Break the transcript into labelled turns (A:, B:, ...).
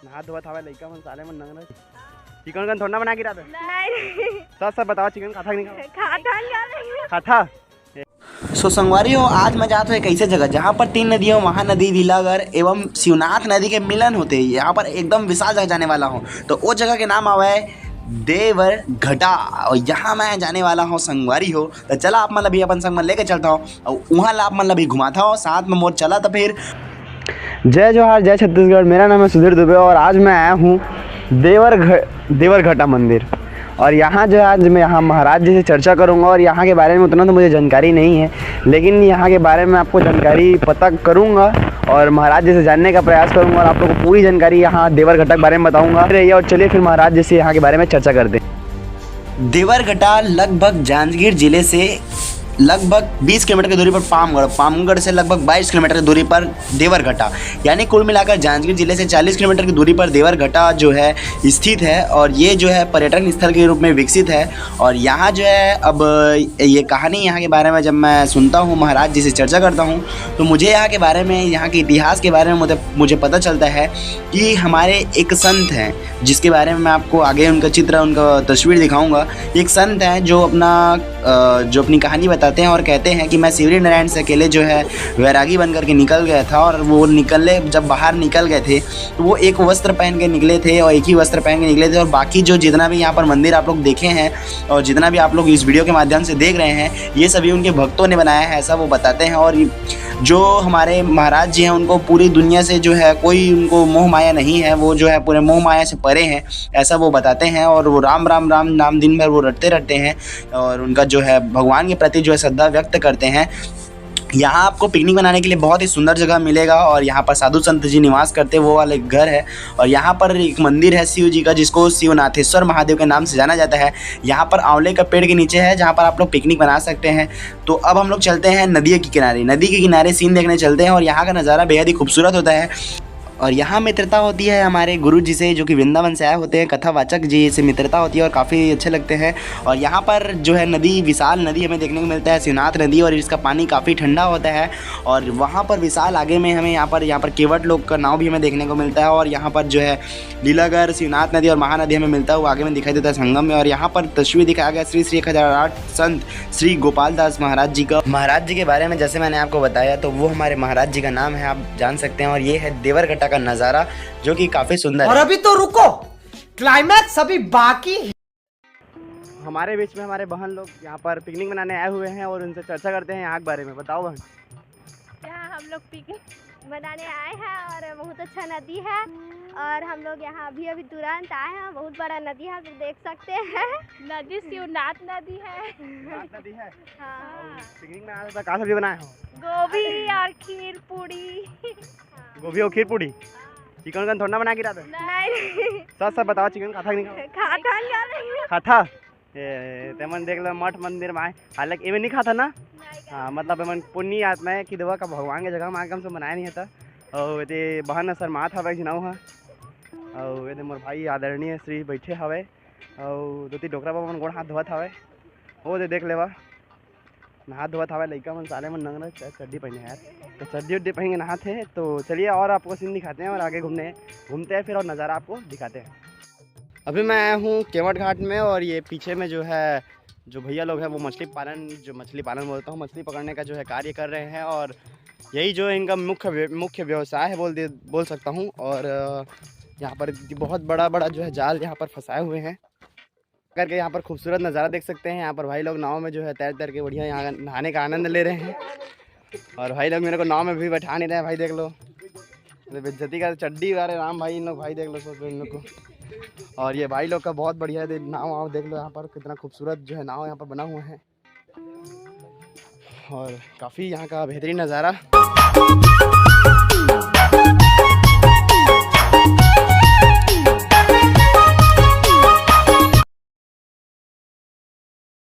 A: नहा धोआ था लड़का मन साले मन नंग चिकन गन थोड़ा बना के रहा था।
B: नहीं
A: सब बताओ चिकन खाता कि नहीं
B: खाता
A: खाता।
C: सो संगवारी हो, आज मैं जाता हूँ एक ऐसे जगह जहाँ पर 3 नदियों महानदी, लीलागढ़ एवं शिवनाथ नदी के मिलन होते हैं। यहाँ पर एकदम विशाल जगह जाने वाला हूँ। तो वो जगह के नाम आवा है देवरघटा और यहाँ मैं जाने वाला हूँ संगवारी हो। तो चला आप मतलब भी अपन संग में लेके चलता हूँ और वहाँ ला आप मतलब भी घुमाता हूँ साथ में मोर चला। तो फिर
A: जय जोहार, जय छत्तीसगढ़। मेरा नाम है सुधीर दुबे और आज मैं आया हूँ देवरघटा मंदिर। और यहाँ जो आज मैं यहाँ महाराज जी से चर्चा करूँगा और यहाँ के बारे में उतना तो मुझे जानकारी नहीं है, लेकिन यहाँ के बारे में आपको जानकारी पता करूँगा और महाराज जी से जानने का प्रयास करूँगा और आप लोगों को पूरी जानकारी यहाँ देवरघटा के बारे में बताऊँगा। और चलिए फिर महाराज जी से यहाँ के बारे में चर्चा करते हैं।
C: देवरघटा लगभग जांजगीर जिले से लगभग 20 किलोमीटर की दूरी पर पामगढ़ से लगभग 22 किलोमीटर की दूरी पर देवरघटा, यानी कुल मिलाकर जांजगीर जिले से 40 किलोमीटर की दूरी पर देवरघटा जो है स्थित है। और ये जो है पर्यटन स्थल के रूप में विकसित है। और यहाँ जो है अब ये कहानी यहाँ के बारे में जब मैं सुनता हूँ, महाराज जी से चर्चा करता हूँ, तो मुझे यहाँ के बारे में, यहाँ के इतिहास के बारे में मुझे पता चलता है कि हमारे एक संत हैं जिसके बारे में मैं आपको आगे उनका चित्र, उनका तस्वीर दिखाऊँगा। एक संत हैं जो अपनी कहानी बताते हैं और कहते हैं कि मैं शिवरी नारायण से अकेले जो है वैरागी बन करके निकल गया था। और वो जब बाहर निकल गए थे तो वो एक वस्त्र पहन के निकले थे और एक ही वस्त्र पहन के निकले थे। और बाकी जो जितना भी यहाँ पर मंदिर आप लोग देखे हैं और जितना भी आप लोग इस वीडियो के माध्यम से देख रहे हैं, ये सभी उनके भक्तों ने बनाया है, ऐसा वो बताते हैं। और जो हमारे महाराज जी हैं उनको पूरी दुनिया से जो है कोई उनको मोह माया नहीं है, वो जो है पूरे मोह माया से परे हैं, ऐसा वो बताते हैं। और वो राम राम राम नाम दिन भर वो रटते हैं और उनका जो है भगवान के प्रति जो है श्रद्धा व्यक्त करते हैं। यहाँ आपको पिकनिक बनाने के लिए बहुत ही सुंदर जगह मिलेगा और यहाँ पर साधु संत जी निवास करते वो वाले घर है। और यहाँ पर एक मंदिर है शिव जी का, जिसको शिवनाथेश्वर महादेव के नाम से जाना जाता है। यहाँ पर आंवले का पेड़ के नीचे है जहाँ पर आप लोग पिकनिक बना सकते हैं। तो अब हम लोग चलते हैं नदी के किनारे सीन देखने चलते हैं। और यहाँ का नज़ारा बेहद ही खूबसूरत होता है। और यहाँ मित्रता होती है हमारे गुरु जी से, जो कि वृंदावन से आए होते हैं, कथावाचक जी से मित्रता होती है और काफ़ी अच्छे लगते हैं। और यहाँ पर जो है नदी, विशाल नदी हमें देखने को मिलता है, शिवनाथ नदी, और इसका पानी काफ़ी ठंडा होता है। और वहाँ पर विशाल आगे में हमें यहाँ पर केवट लोग का नाव भी हमें देखने को मिलता है। और यहाँ पर जो है लीलागढ़, शिवनाथ नदी और महानदी हमें मिलता है, वो आगे में दिखाई देता है संगम में। और यहाँ पर तस्वीर दिखाया गया श्री 1008 संत श्री गोपाल दास महाराज जी का। महाराज जी के बारे में जैसे मैंने आपको बताया, तो वो हमारे महाराज जी का नाम है, आप जान सकते हैं। और ये है देवरघटा का नज़ारा जो कि काफी सुंदर है।
D: और अभी तो रुको, क्लाइमैक्स अभी बाकी है।
A: हमारे बीच में हमारे बहन लोग यहाँ पर पिकनिक मनाने आए हुए हैं और उनसे चर्चा करते हैं यहाँ के बारे में। बताओ बहन।
B: यहाँ हम लोग पिकनिक मनाने आए हैं और बहुत अच्छा नदी है। और हम लोग यहाँ अभी तुरंत आए हैं, बहुत बड़ा नदी है, आप देख सकते हैं। नदी शिवनाथ नदी है।
A: नदी है।
B: हाँ।
A: पिकनिक में आया था, कहाँ सब्जी बनाए हो?
B: गोभी और खीर पूड़ी।
A: गोभी और खीर पूड़ी। चिकन गन थोड़ा बना के रहा था।
B: नहीं
A: सब बताओ चिकन खाता कि नहीं खाता। तेमन देख लो मठ मंदिर में आए, हालांकि एवं नहीं खाता ना। हाँ, मतलब एमन पुण्य आत्मा है कि देवा का भगवान के जगह में आके हमसे बनाया नहीं था। और ये बहन सर माथ हवे जिनाऊ है और ये मोर भाई आदरणीय श्री बैठे हवे और दो तीन डोकरा बाबा मन गोड़ हाथ धोवत हवे। वो दे देख लेवा नहा धोवत हवे लड़का मन साले मन नंग रहे चड्डी पहने यार, तो चड्डी उड्डी पहन के नहाते हैं। तो चलिए और आपको सीन दिखाते हैं और आगे घूमते हैं फिर और नज़ारा आपको दिखाते हैं। अभी मैं आया हूँ केवट घाट में और ये पीछे में जो है जो भैया लोग हैं वो मछली पालन बोलता हूँ, मछली पकड़ने का जो है कार्य कर रहे हैं। और यही जो इनका मुख्य व्यवसाय है बोल सकता हूँ। और यहाँ पर बहुत बड़ा जो है जाल यहाँ पर फंसाए हुए हैं करके यहाँ पर खूबसूरत नज़ारा देख सकते हैं। यहाँ पर भाई लोग नाव में जो है तैर के बढ़िया यहाँ नहाने का आनंद ले रहे हैं। और भाई लोग मेरे को नाव में भी बैठा नहीं रहे हैं, भाई देख लो बेइज्जती का चड्डी वाले राम भाई इन लोग, भाई देख लो सोचो इन लोग को। और ये भाई लोग का बहुत बढ़िया नाव देख लो, यहाँ पर कितना खूबसूरत जो है नाव यहाँ पर बना हुआ है और काफ़ी यहाँ का बेहतरीन नज़ारा।